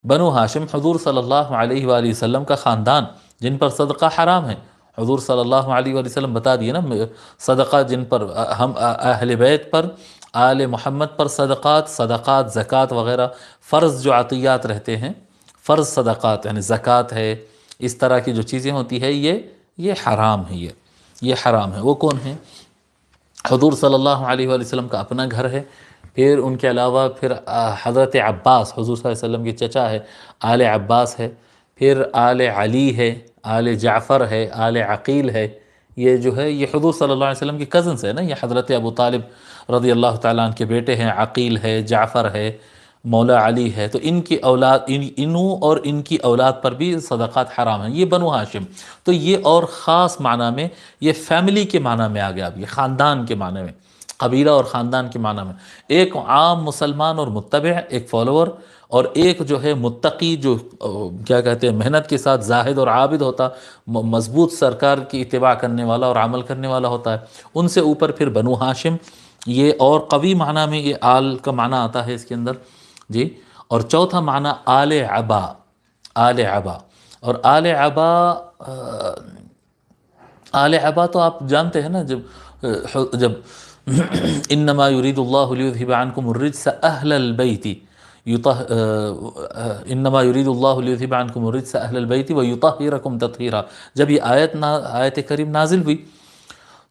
بنو ہاشم حضور صلی اللہ علیہ وآلہ وسلم کا خاندان جن پر صدقہ حرام ہے. حضور صلی اللہ علیہ وآلہ وسلم بتا دیے نا، صدقہ جن پر ہم اہل بیت پر، آل محمد پر صدقات زکوٰۃ وغیرہ فرض جو عطیات رہتے ہیں، فرض صدقات یعنی زکوٰۃ ہے، اس طرح کی جو چیزیں ہوتی ہے یہ حرام ہے. یہ حرام ہے. وہ کون ہیں؟ حضور صلی اللہ علیہ وآلہ وسلم کا اپنا گھر ہے، پھر ان کے علاوہ پھر حضرت عباس حضور صلی اللہ علیہ وسلم کی چچا ہے، آل عباس ہے، پھر آل علی ہے، آل جعفر ہے، آل عقیل ہے. یہ جو ہے یہ حضور صلی اللہ علیہ وسلم کی کزنس ہے نا، یہ حضرت ابو طالب رضی اللہ تعالیٰ عنہ کے بیٹے ہیں. عقیل ہے، جعفر ہے، مولا علی ہے. تو ان کی اولاد انہوں اور ان کی اولاد پر بھی صدقات حرام ہیں. یہ بنو ہاشم. تو یہ اور خاص معنی میں یہ فیملی کے معنی میں آ گیا، اب یہ خاندان کے معنی میں، قبیلہ اور خاندان کے معنی میں. ایک عام مسلمان اور متبع، ایک فالوور، اور ایک جو ہے متقی، جو کیا کہتے ہیں محنت کے ساتھ زاہد اور عابد ہوتا، مضبوط سرکار کی اتباع کرنے والا اور عمل کرنے والا ہوتا ہے. ان سے اوپر پھر بنو ہاشم. یہ اور قوی معنی میں یہ آل کا معنی آتا ہے اس کے اندر جی. اور چوتھا معنی آل عبا. آل عبا اور آل عبا آل عبا تو آپ جانتے ہیں نا، جب انما یرید اللہ لیذہب عنکم الرجس اہل البیت، انما یرید اللہ لیذہب عنکم الرجس اہل البیت ویطہرکم تطہیرا. جب یہ آیت کریم نازل ہوئی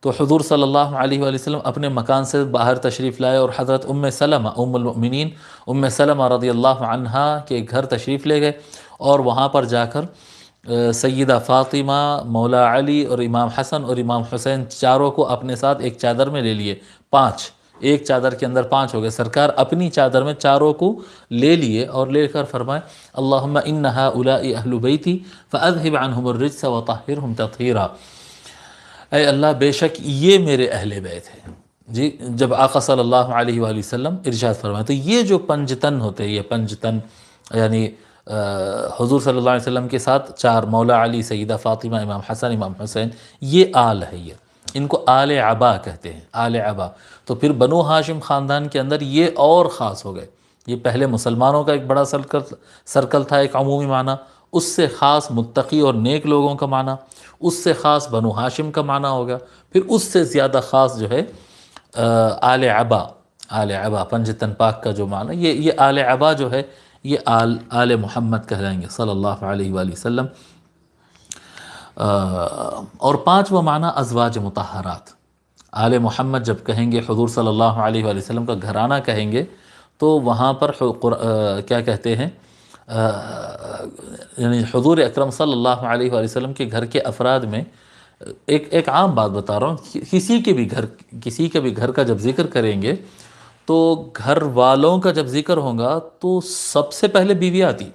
تو حضور صلی اللہ علیہ وآلہ وسلم اپنے مکان سے باہر تشریف لائے اور حضرت ام سلمہ ام المؤمنین ام سلمہ رضی اللہ عنہا کے گھر تشریف لے گئے، اور وہاں پر جا کر سیدہ فاطمہ، مولا علی اور امام حسن اور امام حسین چاروں کو اپنے ساتھ ایک چادر میں لے لیے. 5 ایک چادر کے اندر 5 ہو گئے. سرکار اپنی چادر میں چاروں کو لے لیے اور لے کر فرمائے اللہم ان ہؤلاء اہل بیتی فاذہب عنہم الرجس وطہرہم تطہیرا. اے اللہ بے شک یہ میرے اہل بیت ہیں جی. جب آقا صلی اللہ علیہ وآلہ وسلم ارشاد فرمائے تو یہ جو پنجتن ہوتے ہیں، یہ پنجتن یعنی حضور صلی اللہ علیہ وسلم کے ساتھ 4، مولا علی، سیدہ فاطمہ، امام حسن، امام حسین، یہ آل ہے. یہ ان کو آل عبا کہتے ہیں، آل عبا. تو پھر بنو ہاشم خاندان کے اندر یہ اور خاص ہو گئے. یہ پہلے مسلمانوں کا ایک بڑا سرکل تھا، ایک عمومی معنی، اس سے خاص متقی اور نیک لوگوں کا معنی، اس سے خاص بنو ہاشم کا معنی ہو گیا، پھر اس سے زیادہ خاص جو ہے آل عبا. آل عبا پنجتن پاک کا جو معنی، یہ آل عبا جو ہے یہ آل محمد کہلائیں گے صلی اللہ علیہ وآلہ وسلم. اور 5واں معنی ازواج مطہرات. آل محمد جب کہیں گے، حضور صلی اللہ علیہ وآلہ وسلم کا گھرانہ کہیں گے، تو وہاں پر کیا کہتے ہیں، یعنی حضور اکرم صلی اللہ علیہ وآلہ وسلم کے گھر کے افراد میں ایک عام بات بتا رہا ہوں، کسی کے بھی گھر کا جب ذکر کریں گے تو گھر والوں کا جب ذکر ہوگا تو سب سے پہلے بیوی آتی.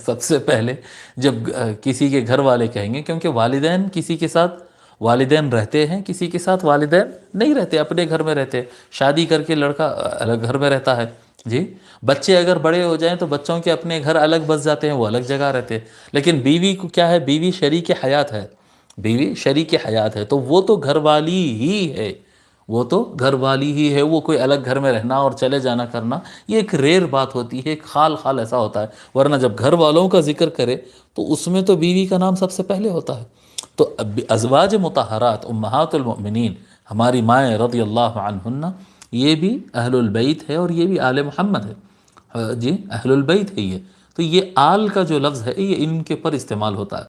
سب سے پہلے جب کسی کے گھر والے کہیں گے، کیونکہ والدین کسی کے ساتھ والدین رہتے ہیں، کسی کے ساتھ والدین نہیں رہتے، اپنے گھر میں رہتے. شادی کر کے لڑکا الگ گھر میں رہتا ہے جی. بچے اگر بڑے ہو جائیں تو بچوں کے اپنے گھر الگ بس جاتے ہیں، وہ الگ جگہ رہتے ہیں. لیکن بیوی کو کیا ہے؟ بیوی شریک حیات ہے. بیوی شریک حیات ہے، تو وہ تو گھر والی ہی ہے. وہ تو گھر والی ہی ہے. وہ کوئی الگ گھر میں رہنا اور چلے جانا کرنا یہ ایک ریئر بات ہوتی ہے، ایک خال ایسا ہوتا ہے. ورنہ جب گھر والوں کا ذکر کرے تو اس میں تو بیوی کا نام سب سے پہلے ہوتا ہے. تو ازواج مطہرات امہات المؤمنین، ہماری مائیں رضی اللہ عنہن، یہ بھی اہل البیت ہے اور یہ بھی آل محمد ہے جی. اہل البیت ہے یہ. تو یہ آل کا جو لفظ ہے یہ ان کے پر استعمال ہوتا ہے.